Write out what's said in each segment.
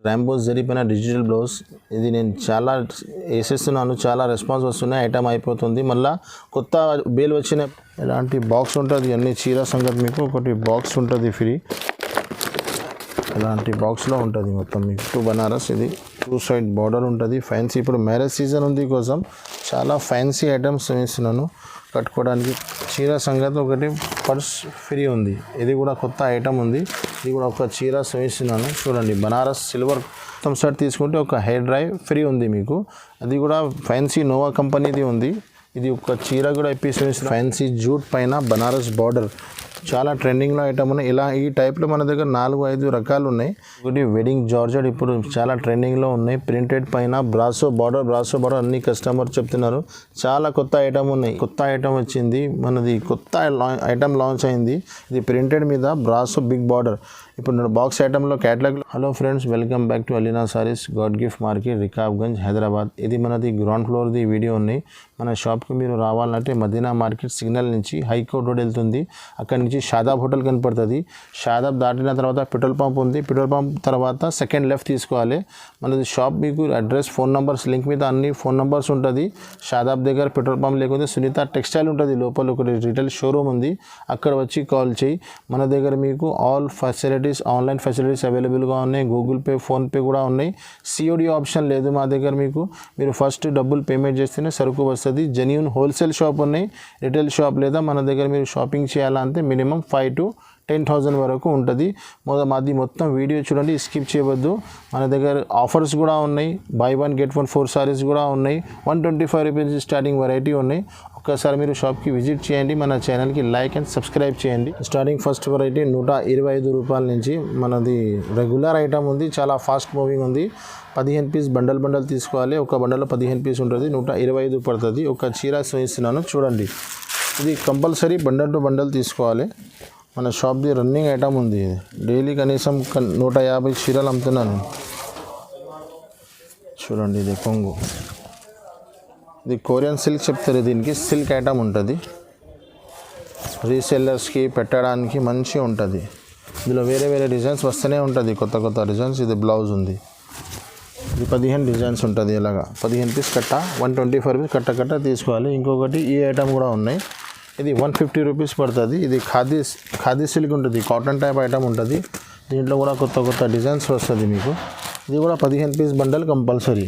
Rambo zari పైన digital blouse. ఇది నేను చాలా వేసేస్తున్నాను, చాలా రెస్పాన్స్ వస్తున్నాయి, ఐటమ్ అయిపోతుంది. మళ్ళీ కొత్త బేల్ వచ్చిన ఇలాంటి బాక్స్ ఉంటుంది. అన్ని చీర సంగతి మీకు ఒకటి బాక్స్ ఉంటుంది ఫ్రీ, ఇలాంటి బాక్స్లో ఉంటుంది మొత్తం మీకు. టు బనారస్, ఇది 2 సైడ్ బార్డర్ ఉంటుంది. ఫ్యాన్సీ ఇప్పుడు మ్యారేజ్ సీజన్ ఉంది కోసం చాలా ఫ్యాన్సీ ఐటమ్స్ వేస్తున్నాను కట్టుకోవడానికి. చీర సంగతి ఒకటి పర్స్ ఫ్రీ ఉంది, ఇది కూడా కొత్త ఐటమ్ ఉంది. ఇది కూడా ఒక చీర వేస్తున్నాను చూడండి. బనారస్ సిల్వర్ మొత్తం సెట్ తీసుకుంటే ఒక హెయిర్ డ్రై ఫ్రీ ఉంది మీకు. అది కూడా ఫ్యాన్సీ నోవా కంపెనీది ఉంది. ఇది ఒక చీర కూడా ఇప్పిస్తుంది. ఫ్యాన్సీ జూట్ పైన బనారస్ బార్డర్ చాలా ట్రెండింగ్లో ఐటమ్ ఉన్నాయి. ఇలా ఈ టైప్లో మన దగ్గర 4-5 రకాలు ఉన్నాయి. ఒకటి వెడ్డింగ్ జార్జెట్ ఇప్పుడు చాలా ట్రెండింగ్లో ఉన్నాయి. ప్రింటెడ్ పైన బ్రాసో బార్డర్ అన్ని కస్టమర్ చెప్తున్నారు. చాలా కొత్త ఐటమ్ ఉన్నాయి. కొత్త ఐటమ్ వచ్చింది మనది, కొత్త ఐటమ్ లాంచ్ అయింది. ఇది ప్రింటెడ్ మీద బ్రాసో బిగ్ బార్డర్. ఇప్పుడు నేను బాక్స్ ఐటెంలో catalogue. Hello friends, welcome back to Aleena sarees, God gift market, Rikabganj, Hyderabad. ఇది మనది గ్రౌండ్ ఫ్లోర్ది వీడియో ఉన్నాయి. మన షాప్కి మీరు రావాలంటే మదీనా మార్కెట్ సిగ్నల్ నుంచి హైకోర్ట్ రోడ్ వెళ్తుంది. అక్కడి నుంచి షాదాబ్ హోటల్ కనపడుతుంది. షాదాబ్ దాటిన తర్వాత పెట్రోల్ పంప్ ఉంది. పెట్రోల్ పంప్ తర్వాత సెకండ్ లెఫ్ట్ తీసుకోవాలి. మనది షాప్ మీకు అడ్రస్, ఫోన్ నెంబర్స్ లింక్ మీద అన్ని ఫోన్ నెంబర్స్ ఉంటుంది. షాదాబ్ దగ్గర పెట్రోల్ పంప్ లేకపోతే సునీత టెక్స్టైల్ ఉంటుంది, లోపల ఒకటి రిటైల్ షోరూమ్ ఉంది, అక్కడ వచ్చి కాల్ చేయి. మన దగ్గర మీకు ఆల్ ఫెసిలిటీస్, ఆన్లైన్ ఫెసిలిటీస్ అవైలబుల్గా ఉన్నాయి. గూగుల్ పే, ఫోన్పే కూడా ఉన్నాయి. సిఓడి ఆప్షన్ లేదు మా దగ్గర. మీకు మీరు ఫస్ట్ డబ్బులు పేమెంట్ చేస్తేనే సరుకు వస్తుంది. జెన్యూన్ హోల్సేల్ షాప్ ఉన్నాయి, రిటైల్ షాప్ లేదా మన దగ్గర మీరు షాపింగ్ చేయాలంటే మినిమం 5,000 to 10,000 వరకు ఉంటుంది. మాది మొత్తం వీడియో చూడండి, స్కిప్ చేయవద్దు. మన దగ్గర ఆఫర్స్ కూడా ఉన్నాయి. బై 1 get 1 4 సారీస్ కూడా ఉన్నాయి. 125 రూపీస్ స్టార్టింగ్ వెరైటీ ఉన్నాయి. ఒక్కసారి మీరు షాప్కి విజిట్ చేయండి. మన ఛానల్కి లైక్ అండ్ సబ్స్క్రైబ్ చేయండి. స్టార్టింగ్ ఫస్ట్ వెరైటీ 125 రూపాయల నుంచి మనది రెగ్యులర్ ఐటమ్ ఉంది. చాలా ఫాస్ట్ మూవింగ్ ఉంది. 15 పీస్ బండల్ తీసుకోవాలి. ఒక బండల్లో 15 పీస్ ఉంటుంది. 125 పడుతుంది. ఒక చీర చూపిస్తున్నాను చూడండి. ఇది కంపల్సరీ బండల్ టు బండల్ తీసుకోవాలి. మన షాప్ది రన్నింగ్ ఐటమ్ ఉంది. డైలీ కనీసం 150 చీరలు అమ్ముతున్నాను. చూడండి, ఇది కొంగు, ఇది కొరియన్ సిల్క్ చెప్తారు. దీనికి సిల్క్ ఐటమ్ ఉంటుంది. రీసెల్లర్స్కి పెట్టడానికి మంచిగా ఉంటుంది. ఇందులో వేరే వేరే డిజైన్స్ వస్తూనే ఉంటుంది, కొత్త డిజైన్స్. ఇది బ్లౌజ్ ఉంది. ఇది 15 డిజైన్స్ ఉంటుంది. ఇలాగా 15 పీస్ కట్ట, 125 రూపీస్ కట్ట తీసుకోవాలి. ఇంకొకటి ఈ ఐటమ్ కూడా ఉన్నాయి. ఇది 150 రూపీస్ పడుతుంది. ఇది ఖాదీ సిల్క్ ఉంటుంది, కాటన్ టైప్ ఐటమ్ ఉంటుంది. దీంట్లో కూడా కొత్త డిజైన్స్ వస్తుంది మీకు. ఇది కూడా 15 పీస్ బండల్ కంపల్సరీ.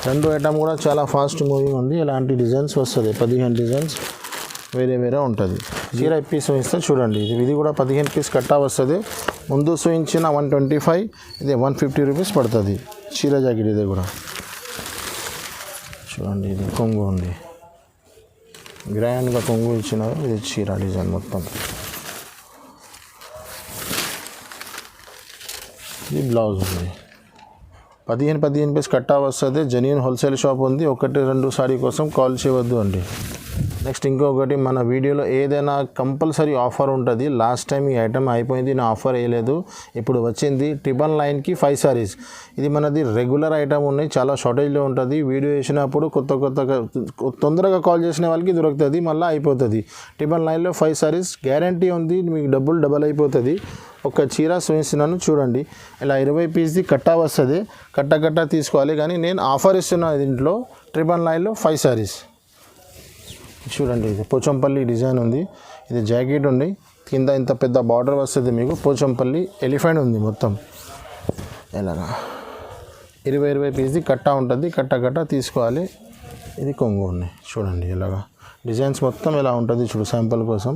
రెండు ఐటమ్ కూడా చాలా ఫాస్ట్ మూవింగ్ ఉంది. ఇలాంటి డిజైన్స్ వస్తుంది. 15 డిజైన్స్ వేరే ఉంటుంది. చీర పీస్ ఇస్తే చూడండి. ఇది కూడా 15 పీస్ కట్టా వస్తుంది. ముందు చూయించిన 125, ఇది 150 రూపీస్ పడుతుంది. చీర జాకెట్ ఇది కూడా చూడండి. ఇది కొంగు ఉంది, గ్రాండ్గా కొంగు ఇచ్చినారు. ఇది చీర డిజైన్ మొత్తం. ఇది బ్లౌజ్ ఉంది. 15 పీస్ కట్టా వస్తుంది. జెన్యూన్ హోల్సేల్ షాప్ ఉంది. 1-2 సారీ కోసం కాల్ చేయవద్దు అండి. నెక్స్ట్ ఇంకొకటి, మన వీడియోలో ఏదైనా కంపల్సరీ ఆఫర్ ఉంటుంది. లాస్ట్ టైం ఈ ఐటమ్ అయిపోయింది, నా ఆఫర్ వేయలేదు. ఇప్పుడు వచ్చింది 999కి 5 సారీస్. ఇది మనది రెగ్యులర్ ఐటమ్ ఉన్నాయి, చాలా షార్టేజ్లో ఉంటుంది. వీడియో వేసినప్పుడు కొత్తగా తొందరగా కాల్ చేసిన వాళ్ళకి దొరుకుతుంది, మళ్ళీ అయిపోతుంది. 999లో 5 సారీస్ గ్యారంటీ ఉంది. మీకు డబుల్ అయిపోతుంది. ఒక చీర చూపిస్తున్నాను చూడండి. ఇలా 20 పీస్ది కట్టా వస్తుంది. కట్ట తీసుకోవాలి. కానీ నేను ఆఫర్ ఇస్తున్నాను దీంట్లో 999లో 5 సారీస్. చూడండి, ఇది పోచంపల్లి డిజైన్ ఉంది. ఇది జాకెట్ ఉంది. కింద ఇంత పెద్ద బార్డర్ వస్తుంది మీకు. పోచంపల్లి ఎలిఫెంట్ ఉంది మొత్తం. ఇలాగా 20 పీస్ది కట్టా ఉంటుంది. కట్ట తీసుకోవాలి. ఇది కొంగు ఉన్నాయి చూడండి. ఇలాగా డిజైన్స్ మొత్తం ఇలా ఉంటుంది. చూడు, శాంపుల్ కోసం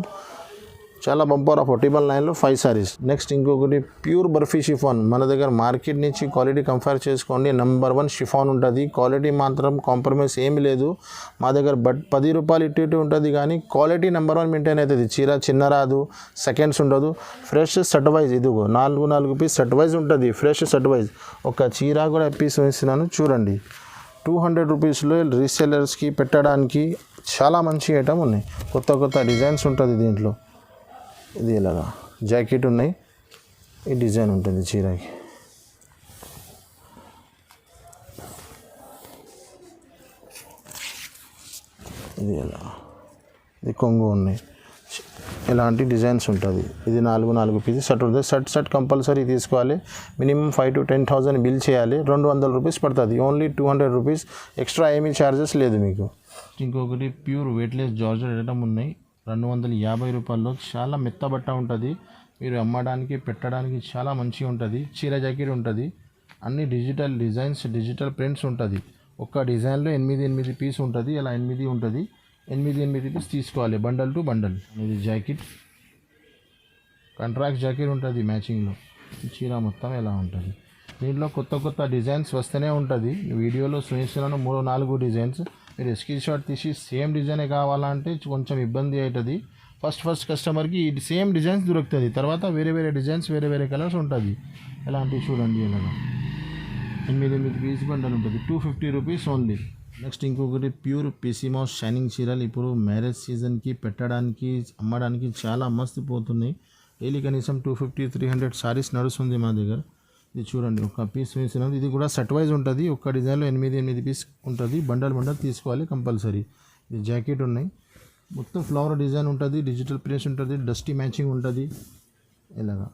చాలా బంపర్ ఆఫర్. 999లో 5 సారీస్. నెక్స్ట్ ఇంకొకటి ప్యూర్ బర్ఫీ షిఫాన్. మన దగ్గర మార్కెట్ నుంచి క్వాలిటీ కంపేర్ చేసుకోండి. నెంబర్ 1 షిఫాన్ ఉంటుంది. క్వాలిటీ మాత్రం కాంప్రమైజ్ ఏమి లేదు మా దగ్గర. బట్ 10 రూపాయలు ఇటు ఉంటుంది, కానీ క్వాలిటీ నెంబర్ 1 మెయింటైన్ అవుతుంది. చీర చిన్న రాదు, సెకండ్స్ ఉండదు. ఫ్రెష్ సెట్ వైజ్, ఇదిగో 4 పీస్ సెట్ వైజ్ ఉంటుంది. Fresh set wise. ఒక చీర కూడా పీస్ వేస్తున్నాను చూడండి. 200 రూపీస్లో రీసెలర్స్కి పెట్టడానికి చాలా మంచి ఐటమ్ ఉన్నాయి. కొత్త డిజైన్స్ ఉంటుంది దీంట్లో. ఇది ఇలాగా జాకెట్ ఉన్నాయి. ఈ డిజైన్ ఉంటుంది చీరకి. ఇది ఇలా, ఇది కొంగు ఉన్నాయి. ఇలాంటి డిజైన్స్ ఉంటుంది. ఇది 4 పీసెస్ సెట్ ఉంటుంది. సెట్ కంపల్సరీ తీసుకోవాలి. మినిమం 5 to 10,000 బిల్ చేయాలి. 200 రూపీస్ పడుతుంది. Only 200 rupees. ఎక్స్ట్రా ఏమీ ఛార్జెస్ లేదు మీకు. ఇంకొకటి ప్యూర్ వెయిట్లెస్ జార్జెట్ ఐటమ్ ఉన్నాయి 250 రూపాయల్లో. చాలా మెత్త బట్ట ఉంటుంది. మీరు అమ్మడానికి పెట్టడానికి చాలా మంచిగా ఉంటుంది. చీర జాకెట్ ఉంటుంది. అన్ని డిజిటల్ డిజైన్స్, డిజిటల్ ప్రింట్స్ ఉంటుంది. ఒక్క డిజైన్లో 8 పీస్ ఉంటుంది. ఇలా 8 ఉంటుంది. 8 పీస్ తీసుకోవాలి బండల్ టు బండల్. ఇది జాకెట్, కాంట్రాక్ట్ జాకెట్ ఉంటుంది మ్యాచింగ్లో. చీర మొత్తం ఎలా ఉంటుంది. దీంట్లో కొత్త డిజైన్స్ వస్తూనే ఉంటుంది. వీడియోలో చూపిస్తున్నాను 3-4 డిజైన్స్. మీరు స్క్రీన్ షాట్ తీసి సేమ్ డిజైనే కావాలంటే కొంచెం ఇబ్బంది అవుతుంది. ఫస్ట్ కస్టమర్కి ఈ సేమ్ డిజైన్స్ దొరుకుతుంది. తర్వాత వేరే డిజైన్స్, వేరే కలర్స్ ఉంటుంది. ఎలాంటివి చూడండి. ఇలాగా 8 పీస్ బండల్ ఉంటుంది. 250 రూపీస్ ఓన్లీ. నెక్స్ట్ ఇంకొకటి ప్యూర్ పిసిమాస్ షైనింగ్ చీరలు. ఇప్పుడు మ్యారేజ్ సీజన్కి పెట్టడానికి, అమ్మడానికి చాలా మస్తు పోతున్నాయి. డైలీ కనీసం 250-300 సారీస్ నడుస్తుంది మా దగ్గర. ఇది చూడండి, ఒక పీస్ వేసినది. ఇది కూడా సెట్ వైజ్ ఉంటుంది. ఒక్క డిజైన్లో 8 పీస్ ఉంటుంది. బండల్ తీసుకోవాలి కంపల్సరీ. ఇది జాకెట్ ఉన్నాయి. మొత్తం ఫ్లవర్ డిజైన్ ఉంటుంది. డిజిటల్ ప్రింట్స్ ఉంటుంది. డస్టీ మ్యాచింగ్ ఉంటుంది. ఇలాగా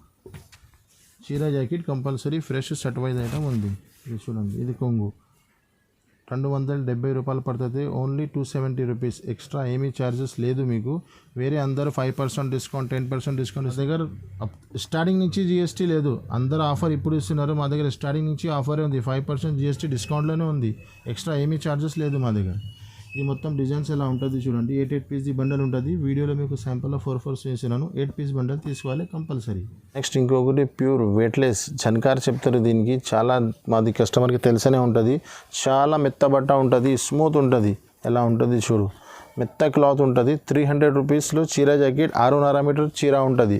చీర jacket compulsory fresh set wise item ఉంది. ఇది చూడండి, ఇది కొంగు 270 రూపాయలు పడుతుంది. Only 270 rupees. ఎక్స్ట్రా ఏమీ ఛార్జెస్ లేదు మీకు. వేరే అందరూ 5% డిస్కౌంట్, 10% డిస్కౌంట్. మా దగ్గర స్టార్టింగ్ నుంచి జిఎస్టీ లేదు. అందరూ ఆఫర్ ఇప్పుడు ఇస్తున్నారు. మా దగ్గర స్టార్టింగ్ నుంచి ఆఫరే ఉంది. 5% జిఎస్టీ డిస్కౌంట్లోనే ఉంది. ఎక్స్ట్రా ఏమీ ఛార్జెస్ లేదు మా దగ్గర. ఇది మొత్తం డిజైన్స్ ఎలా ఉంటుంది చూడండి. 8 పీస్ బండల్ ఉంటుంది. వీడియోలో మీకు శాంపుల్లో 4 వేసినాను. 8 పీస్ బండల్ తీసుకోవాలి కంపల్సరీ. నెక్స్ట్ ఇంకొకటి ప్యూర్ వెయిట్లెస్ జన్కార్ చెప్తారు దీనికి. చాలా మాది కస్టమర్కి తెలిసనే ఉంటుంది. చాలా మెత్త బట్ట ఉంటుంది. స్మూత్ ఉంటుంది. ఎలా ఉంటుంది చూడు. మెత్త క్లాత్ ఉంటుంది. 300 రూపీస్లో చీర జాకెట్ 6.5 మీటర్ చీర ఉంటుంది.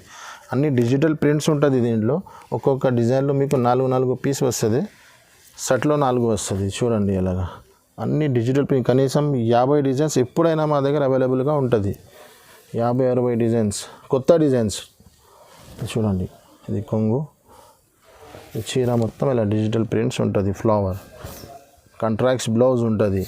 అన్ని డిజిటల్ ప్రింట్స్ ఉంటుంది దీంట్లో. ఒక్కొక్క డిజైన్లో మీకు 4 పీస్ వస్తుంది. సెట్లో 4 వస్తుంది. చూడండి ఎలాగా. అన్ని డిజిటల్ ప్రింట్. కనీసం 50 డిజైన్స్ ఎప్పుడైనా మా దగ్గర అవైలబుల్గా ఉంటుంది. 50-60 డిజైన్స్, కొత్త డిజైన్స్. చూడండి, ఇది కొంగు. ఈ చీర మొత్తం ఇలా డిజిటల్ ప్రింట్స్ ఉంటుంది. ఫ్లవర్ కాంట్రాక్ట్స్ బ్లౌజ్ ఉంటుంది.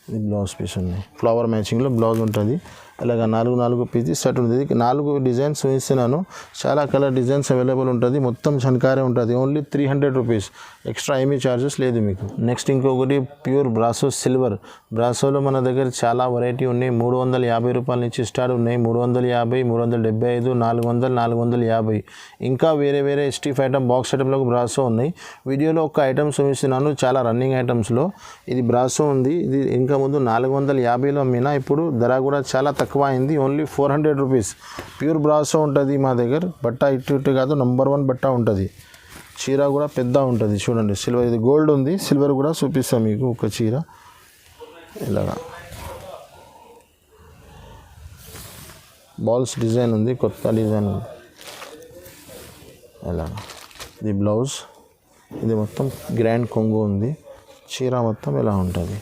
ఇది బ్లౌజ్ పీస్ ఉంది. ఫ్లవర్ మ్యాచింగ్లో బ్లౌజ్ ఉంటుంది. అలాగా 4 పీసెస్ సెట్ ఉంటుంది. 4 డిజైన్స్ చూపిస్తున్నాను. చాలా కలర్ డిజైన్స్ అవైలబుల్ ఉంటుంది. మొత్తం చన్కారే ఉంటుంది. Only 300 rupees. ఎక్స్ట్రా ఏమీ ఛార్జెస్ లేదు మీకు. నెక్స్ట్ ఇంకొకటి ప్యూర్ బ్రాసో సిల్వర్. బ్రాసోలో మన దగ్గర చాలా వెరైటీ ఉన్నాయి. 350 రూపాయల నుంచి స్టార్ట్ ఉన్నాయి. 350, 375, 400, 450. ఇంకా వేరే స్టిఫ్ ఐటమ్, బాక్స్ ఐటంలో బ్రాసో ఉన్నాయి. వీడియోలో ఒక ఐటమ్ చూపిస్తున్నాను. చాలా రన్నింగ్ ఐటమ్స్లో ఇది బ్రాసో ఉంది. ఇది ఇంకా ముందు 450లో అమ్మినా. ఇప్పుడు ధర కూడా చాలా తక్కువ అయింది. Only 400 rupees. ప్యూర్ బ్రాసో ఉంటుంది మా దగ్గర. బట్ట ఇటు కాదు, నంబర్ 1 బట్ట ఉంటుంది. చీర కూడా పెద్ద ఉంటుంది. చూడండి, సిల్వర్. ఇది గోల్డ్ ఉంది. సిల్వర్ కూడా చూపిస్తాం మీకు. ఒక చీర ఇలాగా బాల్స్ డిజైన్ ఉంది. కొత్త డిజైన్ ఉంది. ఇలాగా ఇది బ్లౌజ్. ఇది మొత్తం గ్రాండ్ కొంగు ఉంది. చీర మొత్తం ఇలా ఉంటుంది.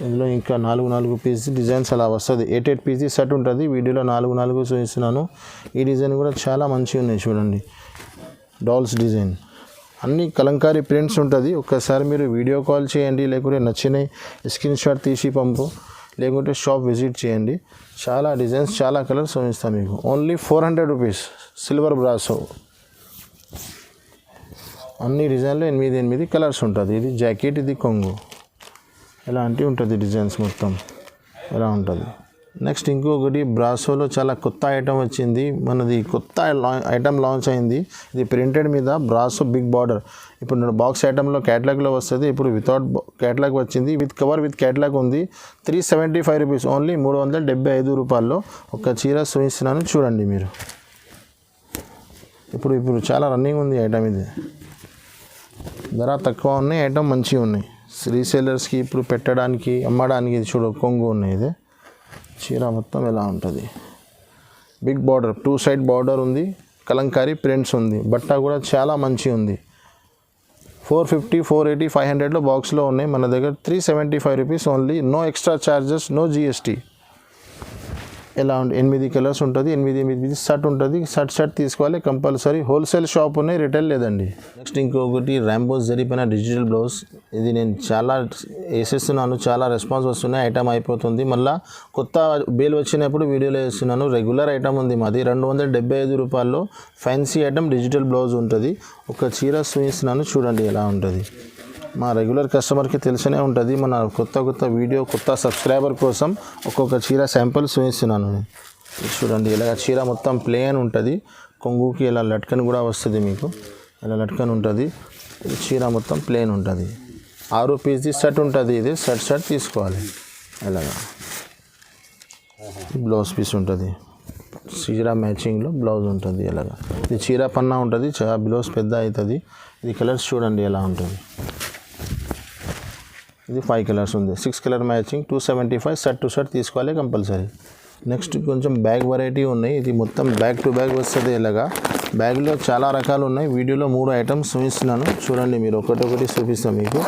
ఇందులో ఇంకా 4 పీస్ డిజైన్స్ అలా వస్తుంది. 8 పీస్ సెట్ ఉంటుంది. వీడియోలో 4 చూపిస్తున్నాను. ఈ డిజైన్ కూడా చాలా మంచిగా ఉన్నాయి. చూడండి, డాల్స్ డిజైన్. అన్ని కలంకారీ ప్రింట్స్ ఉంటుంది. ఒక్కసారి మీరు వీడియో కాల్ చేయండి. లేకుంటే నచ్చినాయి స్క్రీన్ షాట్ తీసి పంపు. లేకుంటే షాప్ విజిట్ చేయండి. చాలా డిజైన్స్, చాలా కలర్స్ చూపిస్తాను మీకు. Only 400 rupees. Silver brasso. అన్ని డిజైన్లో 8 కలర్స్ ఉంటుంది. ఇది జాకెట్, ఇది కొంగు. ఇలాంటివి ఉంటుంది. డిజైన్స్ మొత్తం ఎలా ఉంటుంది. నెక్స్ట్ ఇంకొకటి బ్రాసోలో చాలా కొత్త ఐటమ్ వచ్చింది. మనది కొత్త ఐటమ్ లాంచ్ అయింది. ఇది ప్రింటెడ్ మీద బ్రాసో బిగ్ బార్డర్. ఇప్పుడు బాక్స్ ఐటంలో క్యాటలాగ్లో వస్తుంది. ఇప్పుడు వితౌట్ క్యాటలాగ్ వచ్చింది. విత్ కవర్ విత్ క్యాటలాగ్ ఉంది. 375 రూపీస్. ఓన్లీ 375 రూపాయల్లో ఒక చీర చూపిస్తున్నాను. చూడండి మీరు. ఇప్పుడు చాలా రన్నింగ్ ఉంది ఐటమ్. ఇది ధర తక్కువ ఉన్నాయి. ఐటమ్ మంచిగా ఉన్నాయి. రీసేలర్స్కి ఇప్పుడు పెట్టడానికి, అమ్మడానికి. ఇది చూడు, కొంగు ఉన్నాయి. ఇది చీర మొత్తం ఎలా ఉంటుంది. బిగ్ బార్డర్, 2 సైడ్ బార్డర్ ఉంది. కలంకారీ ప్రింట్స్ ఉంది. బట్ట కూడా చాలా మంచి ఉంది. 450, 480, 500లో బాక్స్లో ఉన్నాయి. మన దగ్గర 375 rupees only. No extra charges, no GST. ఎలా 8 కలర్స్ ఉంటుంది, 8 షర్ట్ ఉంటుంది. షర్ట్ తీసుకోవాలి కంపల్సరీ. హోల్సేల్ షాప్ ఉన్నాయి, రిటైల్ లేదండి. నెక్స్ట్ ఇంకొకటి ర్యాంబోస్ జరిపిన డిజిటల్ బ్లౌజ్. ఇది నేను చాలా వేసేస్తున్నాను, చాలా రెస్పాన్స్ వస్తున్నాయి. ఐటమ్ అయిపోతుంది, మళ్ళీ కొత్త బేల్ వచ్చినప్పుడు వీడియోలో వేస్తున్నాను. రెగ్యులర్ ఐటమ్ ఉంది మాది. 275 రూపాయల్లో ఫ్యాన్సీ ఐటమ్ డిజిటల్ బ్లౌజ్ ఉంటుంది. ఒక చీర చూపిస్తున్నాను చూడండి ఎలా ఉంటుంది. మా రెగ్యులర్ కస్టమర్కి తెలిసనే ఉంటుంది. మన కొత్త వీడియో కొత్త సబ్స్క్రైబర్ కోసం ఒక్కొక్క చీర శాంపుల్ చూపిస్తున్నాను. చూడండి ఇలా చీర మొత్తం ప్లేన్ ఉంటుంది. కొంగుకి ఇలా లట్కన్ కూడా వస్తుంది, మీకు ఇలా లట్కన్ ఉంటుంది. చీర మొత్తం ప్లేన్ ఉంటుంది. 6 పీస్ది షర్ట్ ఉంటుంది. ఇది షర్ట్ తీసుకోవాలి. ఇలాగా బ్లౌజ్ పీస్ ఉంటుంది. చీర మ్యాచింగ్లో బ్లౌజ్ ఉంటుంది. ఇలాగా ఇది చీర పన్నా ఉంటుంది, బ్లౌజ్ పెద్ద అవుతుంది. ఇది కలర్స్ చూడండి ఎలా ఉంటుంది. ఇది 5 కలర్స్ ఉంది. 6 colour matching 275. Shirt to shirt తీసుకోవాలి కంపల్సరీ. నెక్స్ట్ కొంచెం బ్యాగ్ వెరైటీ ఉన్నాయి. ఇది మొత్తం బ్యాగ్ టు బ్యాగ్ వస్తుంది. ఇలాగా బ్యాగ్లో చాలా రకాలు ఉన్నాయి. వీడియోలో 3 ఐటమ్స్ చూపిస్తున్నాను చూడండి. మీరు ఒకటి చూపిస్తాం మీకు.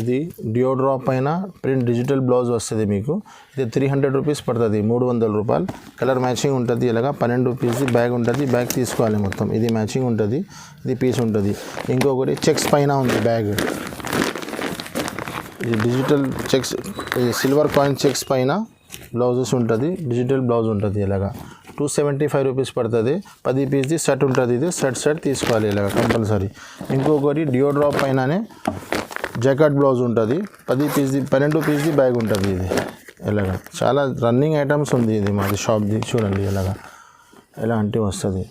ఇది డియోడ్రాప్ పైన ప్రింట్ డిజిటల్ బ్లౌజ్ వస్తుంది మీకు. ఇది 300 రూపీస్ పడుతుంది, 300 రూపాయలు. కలర్ మ్యాచింగ్ ఉంటుంది. ఇలాగా 12 పీస్ది బ్యాగ్ ఉంటుంది. బ్యాగ్ తీసుకోవాలి మొత్తం. ఇది మ్యాచింగ్ ఉంటుంది, ఇది పీస్ ఉంటుంది. ఇంకొకటి చెక్స్ పైన ఉంది బ్యాగ్. ఇది digital checks, silver coin checks పైన బ్లౌజెస్ ఉంటుంది. డిజిటల్ బ్లౌజ్ ఉంటుంది. ఇలాగా 275 రూపీస్ పడుతుంది. 10 పీస్ది షర్ట్ ఉంటుంది. ఇది షర్ట్ తీసుకోవాలి ఇలాగ కంపల్సరీ. ఇంకొకటి డియోడ్రాప్ పైననే జాకెట్ బ్లౌజ్ ఉంటుంది. 12 పీస్ది బ్యాగ్ ఉంటుంది. ఇది ఇలాగా చాలా రన్నింగ్ ఐటమ్స్ ఉంది. ఇది మాది షాప్ది చూడండి. ఇలాగా ఎలాంటివి వస్తుంది.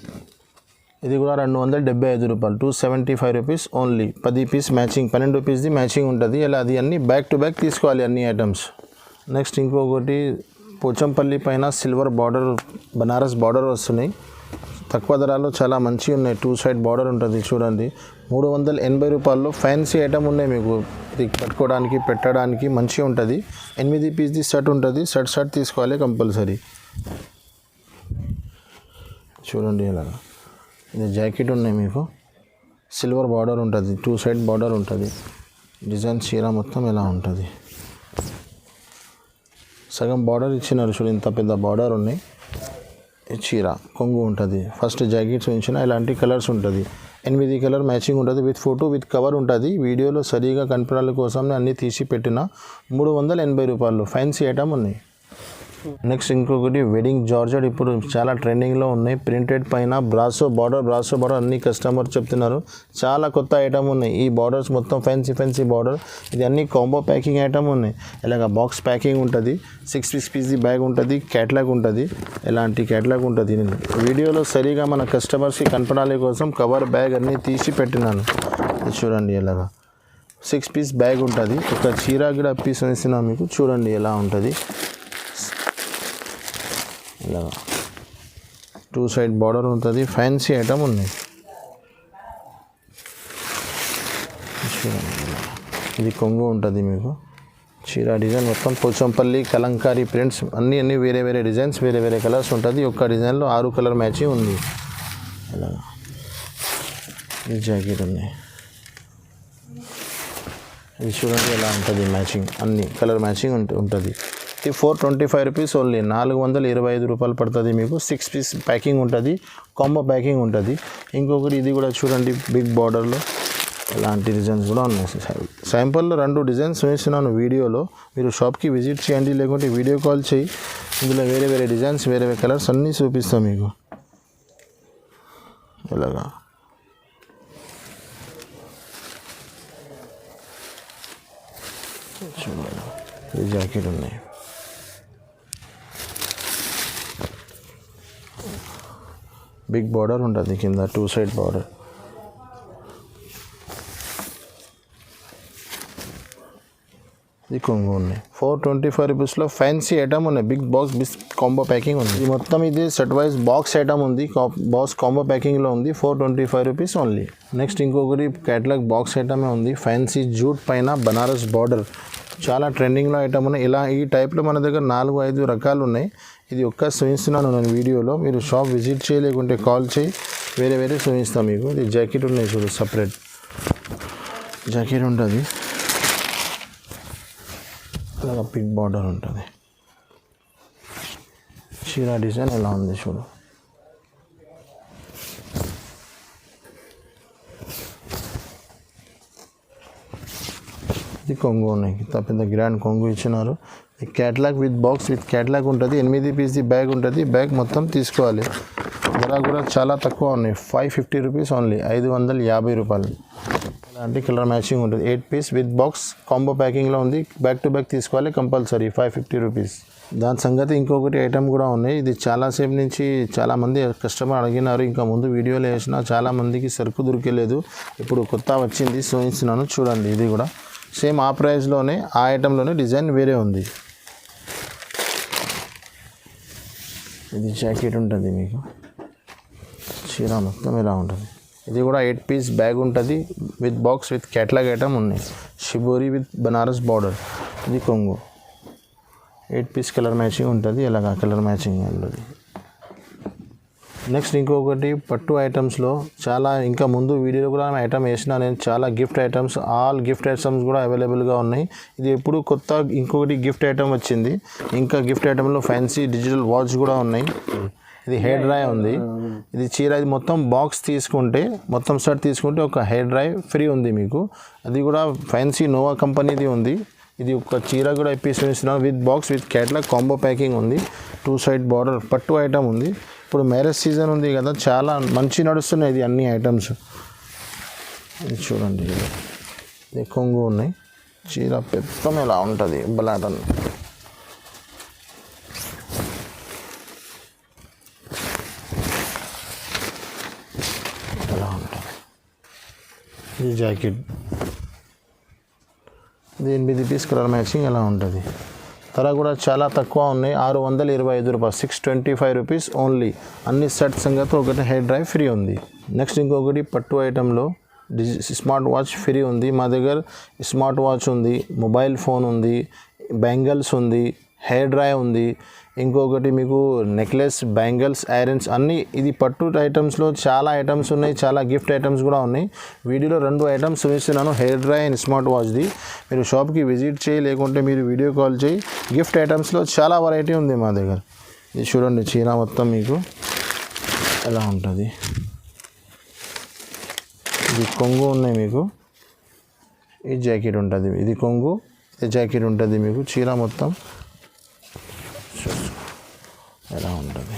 ఇది కూడా 275 రూపాయలు, 275 రూపీస్ ఓన్లీ. 10 పీస్ మ్యాచింగ్, 12 పీస్ది మ్యాచింగ్ ఉంటుంది. ఇలా అది అన్నీ బ్యాక్ టు బ్యాక్ తీసుకోవాలి అన్ని ఐటమ్స్. నెక్స్ట్ ఇంకొకటి పోచంపల్లి పైన సిల్వర్ బార్డర్, బనారస్ బార్డర్ వస్తున్నాయి. తక్కువ ధరలో చాలా మంచిగా ఉన్నాయి. 2 సైడ్ బార్డర్ ఉంటుంది చూడండి. 380 రూపాయల్లో ఫ్యాన్సీ ఐటమ్ ఉన్నాయి మీకు. ఇది కట్టుకోవడానికి పెట్టడానికి మంచిగా ఉంటుంది. 8 పీస్ది షర్ట్ ఉంటుంది. షర్ట్ తీసుకోవాలి కంపల్సరీ. చూడండి ఇలాగా. ఇది జాకెట్ ఉన్నాయి మీకు. సిల్వర్ బార్డర్ ఉంటుంది, 2 సైడ్ బార్డర్ ఉంటుంది. డిజైన్ చీర మొత్తం ఎలా ఉంటుంది. సగం బార్డర్ ఇచ్చినారు చూడు, ఇంత పెద్ద బార్డర్ ఉన్నాయి. చీర కొంగు ఉంటుంది. ఫస్ట్ జాకెట్స్ ఉంచిన ఇలాంటి కలర్స్ ఉంటుంది. 8 కలర్ మ్యాచింగ్ ఉంటుంది. విత్ ఫోటో విత్ కవర్ ఉంటుంది. వీడియోలో సరిగా కనపడాల కోసం అన్నీ తీసి పెట్టిన 380 రూపాయలు ఫ్యాన్సీ ఐటమ్ ఉన్నాయి. నెక్స్ట్ ఇంకొకటి వెడ్డింగ్ జార్జెట్ ఇప్పుడు చాలా ట్రెండింగ్లో ఉన్నాయి. ప్రింటెడ్ పైన బ్రాసో బార్డర్ అన్ని కస్టమర్ చెప్తున్నారు. చాలా కొత్త ఐటమ్ ఉన్నాయి. ఈ బార్డర్స్ మొత్తం ఫ్యాన్సీ బార్డర్. ఇది అన్ని కాంబో ప్యాకింగ్ ఐటమ్ ఉన్నాయి. ఇలాగ బాక్స్ ప్యాకింగ్ ఉంటుంది. 6 పీస్ది బ్యాగ్ ఉంటుంది. క్యాట్లాగ్ ఉంటుంది. ఇలాంటి క్యాట్లాగ్ ఉంటుంది. వీడియోలో సరిగా మన కస్టమర్స్కి కనపడాలి కోసం కవర్ బ్యాగ్ అన్నీ తీసి పెట్టినాను. ఇది చూడండి ఇలాగా 6 పీస్ బ్యాగ్ ఉంటుంది. ఒక చీర కూడా పీస్ వేస్తున్నాను మీకు. చూడండి ఎలా ఉంటుంది. ఇలా 2 సైడ్ బార్డర్ ఉంటుంది. ఫ్యాన్సీ ఐటమ్ ఉన్నాయి. ఇది కొంగు ఉంటుంది మీకు. చీర డిజైన్ మొత్తం పోచంపల్లి కలంకారీ ప్రింట్స్ అన్నీ వేరే డిజైన్స్, వేరే కలర్స్ ఉంటుంది. ఒక్క డిజైన్లో 6 కలర్ మ్యాచింగ్ ఉంది. ఇలా ఈ జాకెట్ ఉన్నాయి. ఇది చూడండి ఎలా ఉంటుంది. మ్యాచింగ్ అన్ని కలర్ మ్యాచింగ్ ఉంటుంది. ఇది 425 రూపీస్ ఓన్లీ, 425 రూపాయలు పడుతుంది మీకు. 6 పీస్ ప్యాకింగ్ ఉంటుంది. కాంబో ప్యాకింగ్ ఉంటుంది. ఇంకొకటి ఇది కూడా చూడండి బిగ్ బార్డర్లో ఇలాంటి డిజైన్స్ కూడా ఉన్నాయి. శాంపుల్లో 2 డిజైన్స్ వేస్తున్నాను వీడియోలో. మీరు షాప్కి విజిట్ చేయండి, లేకుంటే వీడియో కాల్ చేయి. ఇందులో వేరే డిజైన్స్, వేరే కలర్స్ అన్నీ చూపిస్తాం మీకు. ఇలాగా చూడండి. ఈ జాకెట్ ఉన్నాయి. బిగ్ బార్డర్ ఉంటుంది కింద, 2 సైడ్ బార్డర్. ఇది కొంగు ఉన్నాయి. 425 రూపీస్లో ఫ్యాన్సీ ఐటమ్ ఉన్నాయి. బిగ్ బాక్స్ కాంబో ప్యాకింగ్ ఉంది. ఇది మొత్తం ఇది సెట్ వైజ్ బాక్స్ ఐటమ్ ఉంది. బాక్స్ కాంబో ప్యాకింగ్లో ఉంది. 425 రూపీస్ ఓన్లీ. నెక్స్ట్ ఇంకొకటి క్యాటలాగ్ బాక్స్ ఐటమే ఉంది. ఫ్యాన్సీ జూట్ పైన బనారస్ బార్డర్ చాలా ట్రెండింగ్లో ఐటమ్ ఉన్నాయి. ఇలా ఈ టైప్లో మన దగ్గర 4-5 రకాలు ఉన్నాయి. ఇది ఒక్క చూపిస్తున్నాను నేను వీడియోలో. మీరు షాప్ విజిట్ చేయలేకుంటే కాల్ చేయి, వేరే చూపిస్తాను మీకు. ఇది జాకెట్ ఉన్నాయి చూడు, సపరేట్ జాకెట్ ఉంటుంది. అలాగా బిగ్ బార్డర్ ఉంటుంది. చీర డిజైన్ ఎలా ఉంది చూడు. ఇది కొంగు ఉన్నాయి, పెద్ద గ్రాండ్ కొంగు ఇచ్చినారు. Catalogue with box with catalogue ఉంటుంది. 8 పీస్ది బ్యాగ్ ఉంటుంది. బ్యాగ్ మొత్తం తీసుకోవాలి. ధర కూడా చాలా తక్కువ ఉన్నాయి. 550 రూపీస్ ఓన్లీ, 550 రూపాయలు. ఇలాంటి కలర్ మ్యాచింగ్ ఉంటుంది. 8 పీస్ విత్ బాక్స్ కాంబో ప్యాకింగ్లో ఉంది. బ్యాక్ టు బ్యాక్ తీసుకోవాలి కంపల్సరీ. 550 రూపీస్. దాని సంగతి ఇంకొకటి ఐటమ్ కూడా ఉన్నాయి. ఇది చాలాసేపు నుంచి చాలామంది కస్టమర్ అడిగినారు. ఇంకా ముందు వీడియోలో వేసిన చాలామందికి సరుకు దొరికలేదు. ఇప్పుడు కొత్త వచ్చింది, చూపిస్తున్నాను చూడండి. ఇది కూడా సేమ్ ఆ ప్రైస్లోనే, ఆ ఐటెంలోనే డిజైన్ వేరే ఉంది. ఇది జాకెట్ ఉంటుంది మీకు, చీర మొత్తం ఇలా ఉంటుంది. ఇది కూడా 8 పీస్ బ్యాగ్ ఉంటుంది with box with catalogue item ఉన్నాయి. Shibori with Banaras border. ఇది కొంగు 8 పీస్ కలర్ మ్యాచింగ్ ఉంటుంది. ఇలాగా కలర్ మ్యాచింగ్ ఉంటుంది. నెక్స్ట్ ఇంకొకటి పట్టు ఐటమ్స్లో చాలా, ఇంకా ముందు వీడియోలో కూడా ఐటమ్ వేసిన నేను, చాలా gift items, all gift items కూడా అవైలబుల్గా ఉన్నాయి. ఇది ఎప్పుడు కొత్త ఇంకొకటి గిఫ్ట్ ఐటమ్ వచ్చింది. ఇంకా గిఫ్ట్ ఐటమ్లో ఫ్యాన్సీ డిజిటల్ వాచ్ కూడా ఉన్నాయి. ఇది హెయిర్ డ్రై ఉంది. ఇది చీర, ఇది మొత్తం బాక్స్ తీసుకుంటే, మొత్తం సెట్ తీసుకుంటే ఒక హెయిర్ డ్రై ఫ్రీ ఉంది మీకు. అది కూడా ఫ్యాన్సీ నోవా కంపెనీది ఉంది. ఇది ఒక చీర కూడా ఇప్పిస్తున్నాను with box with catalogue combo packing ఉంది. 2 సైడ్ బార్డర్ పట్టు ఐటమ్ ఉంది. ఇప్పుడు మ్యారేజ్ సీజన్ ఉంది కదా, చాలా మంచి నడుస్తున్నాయి ఇది అన్ని ఐటమ్స్. ఇది చూడండి, ఇది కొంగు ఉన్నాయి. చీర పెద్దం ఎలా ఉంటుంది, బలాటన్. ఎలా ఉంటుంది ఇది జాకెట్. ఇది 8 పీస్ కలర్ మ్యాచింగ్ ఎలా ఉంటుంది. ధర కూడా చాలా తక్కువ ఉన్నాయి. 625 రూపాయలు, 625 రూపీస్ ఓన్లీ. అన్ని సెట్ సంగతి ఒకటి హెయిర్ డ్రై ఫ్రీ ఉంది. నెక్స్ట్ ఇంకొకటి పట్టు ఐటెంలో స్మార్ట్ వాచ్ ఫ్రీ ఉంది. మా దగ్గర స్మార్ట్ వాచ్ ఉంది, మొబైల్ ఫోన్ ఉంది, బ్యాంగిల్స్ ఉంది, హెయిర్ డ్రై ఉంది. ఇంకొకటి మీకు నెక్లెస్, బ్యాంగిల్స్, ఐరన్స్ అన్నీ. ఇది పట్టు ఐటమ్స్లో చాలా ఐటమ్స్ ఉన్నాయి, చాలా గిఫ్ట్ ఐటమ్స్ కూడా ఉన్నాయి. వీడియోలో 2 ఐటమ్స్ చూపిస్తున్నాను, హెయిర్ డ్రై అండ్ స్మార్ట్ వాచ్ది. మీరు షాప్కి విజిట్ చేయి, లేకుంటే మీరు వీడియో కాల్ చేయి. గిఫ్ట్ ఐటమ్స్లో చాలా వెరైటీ ఉంది మా దగ్గర. ఇది చూడండి, చీర మొత్తం మీకు ఎలా ఉంటుంది. ఇది కొంగు ఉన్నాయి మీకు. ఈ జాకెట్ ఉంటుంది. ఇది కొంగు, ఈ జాకెట్ ఉంటుంది మీకు. చీర మొత్తం ఎలా ఉంటుంది.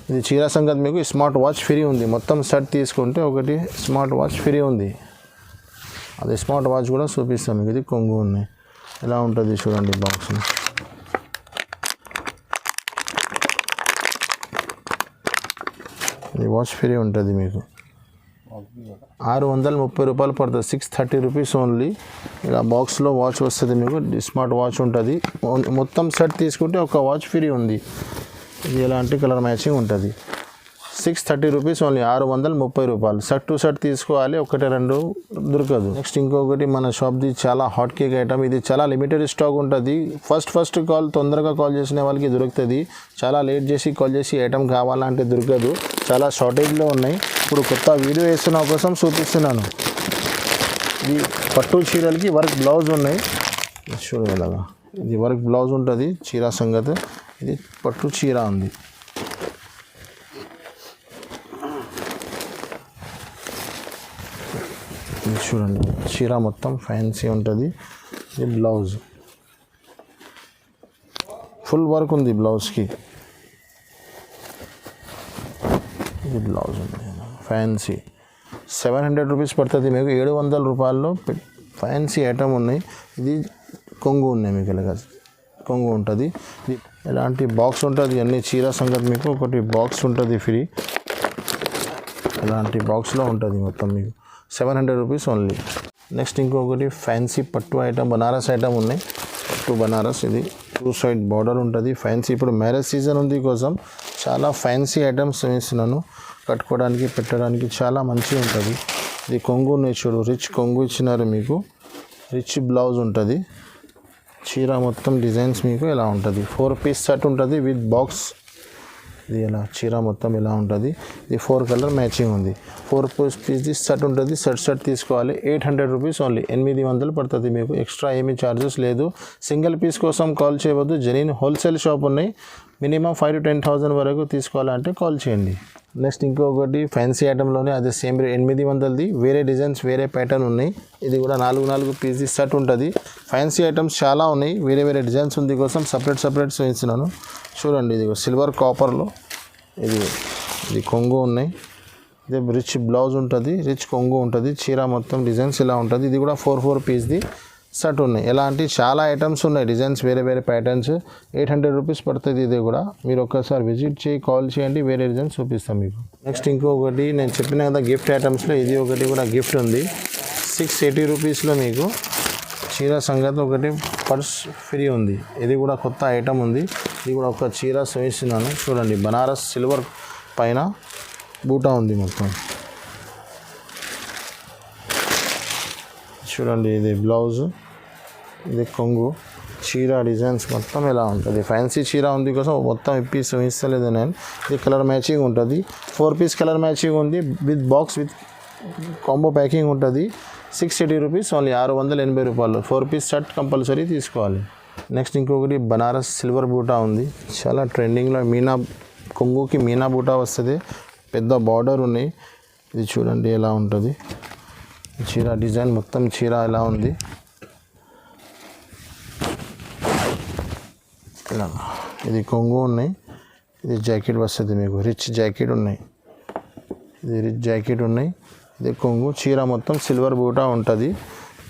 ఇది చీర సంగతి మీకు స్మార్ట్ వాచ్ ఫ్రీ ఉంది. మొత్తం సెట్ తీసుకుంటే ఒకటి స్మార్ట్ వాచ్ ఫ్రీ ఉంది. అది స్మార్ట్ వాచ్ కూడా చూపిస్తాను మీకు. ఇది కొంగు ఉన్నాయి, ఎలా ఉంటుంది చూడండి బాక్స్. ఇది వాచ్ ఫ్రీ ఉంటుంది మీకు. 630 రూపాయలు పడుతుంది, 630 రూపీస్ ఓన్లీ. ఇలా బాక్స్లో వాచ్ వస్తుంది మీకు. స్మార్ట్ వాచ్ ఉంటుంది. మొత్తం సెట్ తీసుకుంటే ఒక వాచ్ ఫ్రీ ఉంది. ఇది ఎలాంటి కలర్ మ్యాచింగ్ ఉంటుంది. 630 రూపీస్ ఓన్లీ, 630 రూపాయలు. సెట్ టు సెట్ తీసుకోవాలి, 1-2 దొరకదు. నెక్స్ట్ ఇంకొకటి మన షాప్ది చాలా హాట్ కేక్ ఐటమ్. ఇది చాలా లిమిటెడ్ స్టాక్ ఉంటుంది. ఫస్ట్ కాల్, తొందరగా కాల్ చేసిన వాళ్ళకి దొరుకుతుంది. చాలా లేట్ చేసి కాల్ చేసి ఐటమ్ కావాలంటే దొరకదు. చాలా షార్టేజ్లో ఉన్నాయి. ఇప్పుడు కొత్త వీడియో వేస్తున్న కోసం చూపిస్తున్నాను. ఇది పట్టు చీరలకి వర్క్ బ్లౌజ్ ఉన్నాయి. చూడగలగా ఇది వర్క్ బ్లౌజ్ ఉంటుంది చీర సంగతి. ఇది పట్టు చీర ఉంది. ఇది చూడండి, చీర మొత్తం ఫ్యాన్సీ ఉంటుంది. ఇది బ్లౌజ్ ఫుల్ వర్క్ ఉంది బ్లౌజ్కి. ఇది బ్లౌజ్ ఉంది ఫ్యాన్సీ. 700 రూపీస్ పడుతుంది మీకు. 700 రూపాయల్లో ఫ్యాన్సీ ఐటమ్ ఉన్నాయి. ఇది కొంగు ఉన్నాయి మీకు. ఇలాగ కొంగు ఉంటుంది. ఇది ఎలాంటి బాక్స్ ఉంటుంది. అన్ని చీర సంగతి మీకు ఒకటి బాక్స్ ఉంటుంది ఫ్రీ. ఎలాంటి బాక్స్లో ఉంటుంది మొత్తం మీకు. 700 రూపీస్ ఓన్లీ. నెక్స్ట్ ఇంకొకటి ఫ్యాన్సీ పట్టు ఐటమ్, బనారస్ ఐటమ్ ఉన్నాయి. పట్టు బనారస్. ఇది 2 సైడ్ బార్డర్ ఉంటుంది. ఫ్యాన్సీ ఇప్పుడు మ్యారేజ్ సీజన్ ఉంది కోసం చాలా ఫ్యాన్సీ ఐటమ్స్ ఇస్తున్నాను. కట్టుకోవడానికి, పెట్టడానికి చాలా మంచిగా ఉంటుంది. ఇది కొంగు ఉన్నాయి చూడు, రిచ్ కొంగు ఇచ్చినారు మీకు. రిచ్ బ్లౌజ్ ఉంటుంది. చీర మొత్తం డిజైన్స్ మీకు ఎలా ఉంటుంది. 4 పీస్ సెట్ ఉంటుంది విత్ బాక్స్. ఇది ఎలా చీర మొత్తం ఎలా ఉంటుంది. ఇది 4 కలర్ మ్యాచింగ్ ఉంది. 4 పీస్ సెట్ ఉంటుంది. సెట్ తీసుకోవాలి. 800 రూపీస్ ఓన్లీ, 800 పడుతుంది మీకు. ఎక్స్ట్రా ఏమీ ఛార్జెస్ లేదు. సింగిల్ పీస్ కోసం కాల్ చేయవద్దు. జెన్యూన్ హోల్సేల్ షాప్ ఉన్నాయి. మినిమం 5 to 10,000 వరకు తీసుకోవాలంటే కాల్ చేయండి. నెక్స్ట్ ఇంకొకటి ఫ్యాన్సీ ఐటెంలోనే అదే సేమ్ 800ది వేరే డిజైన్స్ వేరే ప్యాటర్న్ ఉన్నాయి. ఇది కూడా 4 పీస్ సెట్ ఉంటుంది. ఫ్యాన్సీ ఐటమ్స్ చాలా ఉన్నాయి, వేరే వేరే డిజైన్స్ ఉంది కోసం సపరేట్ చూపిస్తున్నాను. చూడండి ఇది సిల్వర్ కాపర్లో ఇది కొంగు ఉన్నాయి. ఇది రిచ్ బ్లౌజ్ ఉంటుంది, రిచ్ కొంగు ఉంటుంది, చీర మొత్తం డిజైన్స్ ఇలా ఉంటుంది. ఇది కూడా 4 పీస్ది సెట్ ఉన్నాయి. ఇలాంటి చాలా ఐటమ్స్ ఉన్నాయి, డిజైన్స్ వేరే వేరే ప్యాటర్న్స్. 800 రూపీస్ పడుతుంది. ఇది కూడా మీరు ఒక్కసారి విజిట్ చేయి, కాల్ చేయండి, వేరే డిజైన్స్ చూపిస్తాం మీకు. నెక్స్ట్ ఇంకొకటి నేను చెప్పిన కదా గిఫ్ట్ ఐటమ్స్లో ఇది ఒకటి కూడా గిఫ్ట్ ఉంది. 680 రూపీస్లో మీకు చీర సంగతి ఒకటి పర్స్ ఫ్రీ ఉంది. ఇది కూడా కొత్త ఐటమ్ ఉంది. ఇది కూడా ఒక చీర చూపిస్తున్నాను చూడండి. బనారస్ సిల్వర్ పైన బూటా ఉంది మొత్తం. చూడండి ఇది బ్లౌజ్, ఇది కొంగు, చీర డిజైన్స్ మొత్తం ఎలా ఉంటుంది. ఫ్యాన్సీ చీర ఉంది కోసం మొత్తం ఇప్పి చూపిస్తలేదు నేను. ఇది కలర్ మ్యాచింగ్ ఉంటుంది. 4 పీస్ కలర్ మ్యాచింగ్ ఉంది. With box with combo packing ఉంటుంది. 680 రూపీస్ ఓన్లీ, 680 రూపాయలు. 4 పీస్ సెట్ కంపల్సరీ తీసుకోవాలి. నెక్స్ట్ ఇంకొకటి బనారస్ సిల్వర్ బూటా ఉంది. చాలా ట్రెండింగ్లో మీనా కొంగుకి మీనా బూటా వస్తుంది. పెద్ద బార్డర్ ఉన్నాయి. ఇది చూడండి ఎలా ఉంటుంది చీర డిజైన్, మొత్తం చీర ఎలా ఉంది. ఇలా ఇది కొంగు ఉన్నాయి. ఇది జాకెట్ వస్తుంది మీకు, రిచ్ జాకెట్ ఉన్నాయి. ఇది రిచ్ జాకెట్ ఉన్నాయి. ఇది కొంగు, చీర మొత్తం సిల్వర్ బూటా ఉంటుంది.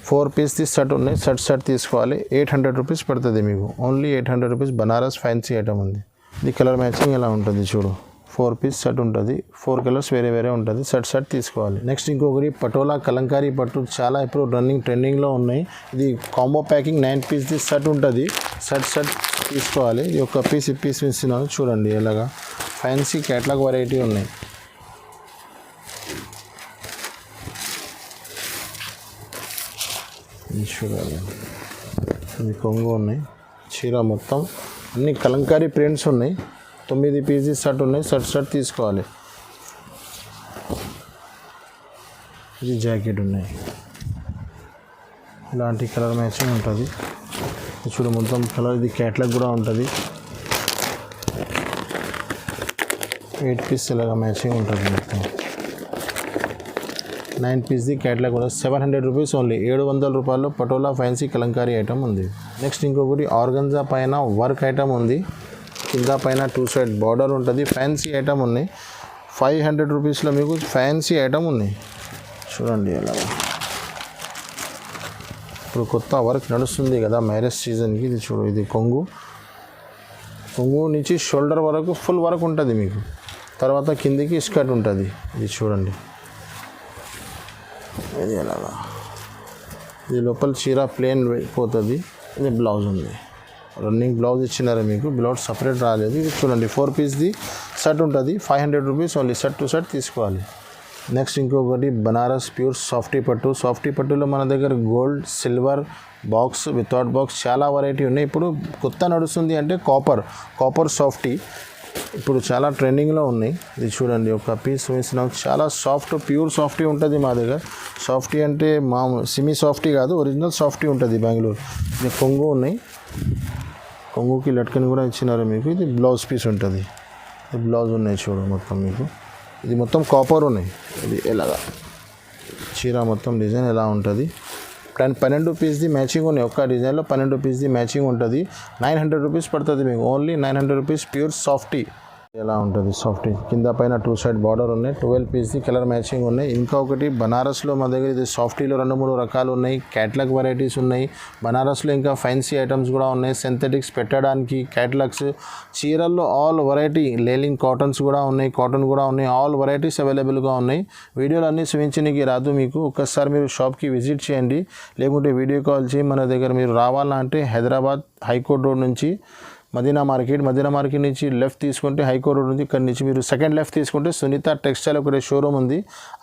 4 పీస్ది సెట్ ఉన్నాయి. సెట్ తీసుకోవాలి. 800 రూపీస్ పడుతుంది మీకు, only 800 rupees. Banaras fancy item ఉంది. ఇది కలర్ మ్యాచింగ్ ఎలా ఉంటుంది చూడు. 4 పీస్ సెట్ ఉంటుంది. 4 కలర్స్ వేరే ఉంటుంది. సెట్ తీసుకోవాలి. నెక్స్ట్ ఇంకొకటి పటోలా కలంకారీ పట్టు, చాలా ఇప్పుడు ట్రెండింగ్లో ఉన్నాయి. ఇది కాంబో ప్యాకింగ్ 9 పీస్ది సెట్ ఉంటుంది. సెట్ తీసుకోవాలి. ఇది ఒక పీస్ ఇస్తున్నాను చూడండి ఎలాగా. ఫ్యాన్సీ క్యాట్లాగ్ వెరైటీ ఉన్నాయి. ఇది చూడాలి. ఇది కొంగు ఉన్నాయి. చీర మొత్తం అన్ని కలంకారీ ప్రింట్స్ ఉన్నాయి. 9 పీసీ సెట్ ఉన్నాయి. సెట్ తీసుకోవాలి. ఇది జాకెట్ ఉన్నాయి. ఇలాంటి కలర్ మ్యాచింగ్ ఉంటుంది. చూడు మొత్తం కలర్. ఇది క్యాట్లాగ్ కూడా ఉంటుంది. 8 పీస్ ఇలాగా మ్యాచింగ్ ఉంటుంది మొత్తం. 9 పీస్ది క్యాట్లాగ్ కూడా 700 రూపీస్ ఓన్లీ. 700 రూపాయలు పటోలా ఫ్యాన్సీ కలంకారీ ఐటమ్ ఉంది. నెక్స్ట్ ఇంకొకటి ఆర్గంజా పైన వర్క్ ఐటమ్ ఉంది. కింద పైన 2 సైడ్ బార్డర్ ఉంటుంది. ఫ్యాన్సీ ఐటమ్ ఉన్నాయి. 500 రూపీస్లో మీకు ఫ్యాన్సీ ఐటమ్ ఉన్నాయి. చూడండి ఎలా. ఇప్పుడు కొత్త వర్క్ నడుస్తుంది కదా మ్యారేజ్ సీజన్కి. ఇది చూడు, ఇది కొంగు నుంచి షోల్డర్ వరకు ఫుల్ వర్క్ ఉంటుంది మీకు. తర్వాత కిందికి స్కర్ట్ ఉంటుంది. ఇది చూడండి ఇది ఎలాగా. ఇది లోపల చీర ప్లేన్ పోతుంది. ఇది బ్లౌజ్ ఉంది. రన్నింగ్ బ్లౌజ్ ఇచ్చినారు మీకు, బ్లౌజ్ సపరేట్ రాలేదు. ఇది చూడండి 4 పీస్ది సెట్ ఉంటుంది. 500 రూపీస్ ఓన్లీ. సెట్ తీసుకోవాలి. నెక్స్ట్ ఇంకొకటి బనారస్ ప్యూర్ సాఫ్టీ పట్టులో మన దగ్గర gold, silver, box, without box చాలా వెరైటీ ఉన్నాయి. ఇప్పుడు కొత్త నడుస్తుంది అంటే కాపర్ సాఫ్టీ ఇప్పుడు చాలా ట్రెండింగ్లో ఉన్నాయి. ఇది చూడండి ఒక పీస్ వేసినాం. చాలా ప్యూర్ సాఫ్టీ ఉంటుంది మా దగ్గర. సాఫ్టీ అంటే సెమీ సాఫ్టీ కాదు, ఒరిజినల్ సాఫ్టీ ఉంటుంది బెంగళూరు. ఇది కొంగు ఉన్నాయి. కొంగుకి లట్కన్ కూడా ఇచ్చినారు మీకు. ఇది బ్లౌజ్ పీస్ ఉంటుంది. ఇది బ్లౌజ్ ఉన్నాయి చూడు మొత్తం మీకు. ఇది మొత్తం కాపర్ ఉన్నాయి. ఇది ఎలాగా చీర మొత్తం డిజైన్ ఎలా ఉంటుంది. 12 పీస్ది మ్యాచింగ్ ఉన్నాయి. ఒక్క డిజైన్లో 12 పీస్ది మ్యాచింగ్ ఉంటుంది. 900 రూపీస్ పడుతుంది మీకు, ఓన్లీ 900 రూపీస్. ప్యూర్ సాఫ్టీ ఎలా ఉంటుంది సాఫ్టీ. కింద పైన 2 సైడ్ బార్డర్ ఉన్నాయి. 12 పీస్ది కలర్ మ్యాచింగ్ ఉన్నాయి. ఇంకా ఒకటి బనారస్లో మా దగ్గర ఇది సాఫ్టీలో 2-3 రకాలు ఉన్నాయి. క్యాట్లాగ్ వెరైటీస్ ఉన్నాయి బనారస్లో. ఇంకా ఫ్యాన్సీ ఐటమ్స్ కూడా ఉన్నాయి. సింథటిక్స్ పెట్టడానికి క్యాట్లాగ్స్. చీరల్లో ఆల్ వెరైటీ. లేలింగ్ కాటన్స్ కూడా ఉన్నాయి, కాటన్ కూడా ఉన్నాయి. ఆల్ వెరైటీస్ అవైలబుల్గా ఉన్నాయి. వీడియోలు అన్నీ చూపించడానికి రాదు మీకు. ఒక్కసారి మీరు షాప్కి విజిట్ చేయండి, లేకుంటే వీడియో కాల్ చేయి. మన దగ్గర మీరు రావాలంటే హైదరాబాద్ హైకోర్ట్ రోడ్ నుంచి మదీనా మార్కెట్ నుంచి లెఫ్ట్ తీసుకుంటే హైకోర్ట్ రోడ్ ఉంది. ఇక్కడ నుంచి మీరు సెకండ్ లెఫ్ట్ తీసుకుంటే సునీత టెక్స్టైల్ ఒకటి షోరూమ్ ఉంది.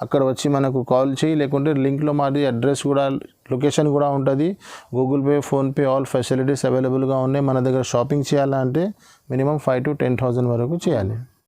అక్కడ వచ్చి మనకు కాల్ చేయి, లేకుంటే లింక్లో మాది అడ్రస్ కూడా లొకేషన్ కూడా ఉంటుంది. Google pay, PhonePe all facilities అవైలబుల్గా ఉన్నాయి. మన దగ్గర షాపింగ్ చేయాలంటే మినిమం 5 to 10,000 వరకు చేయాలి.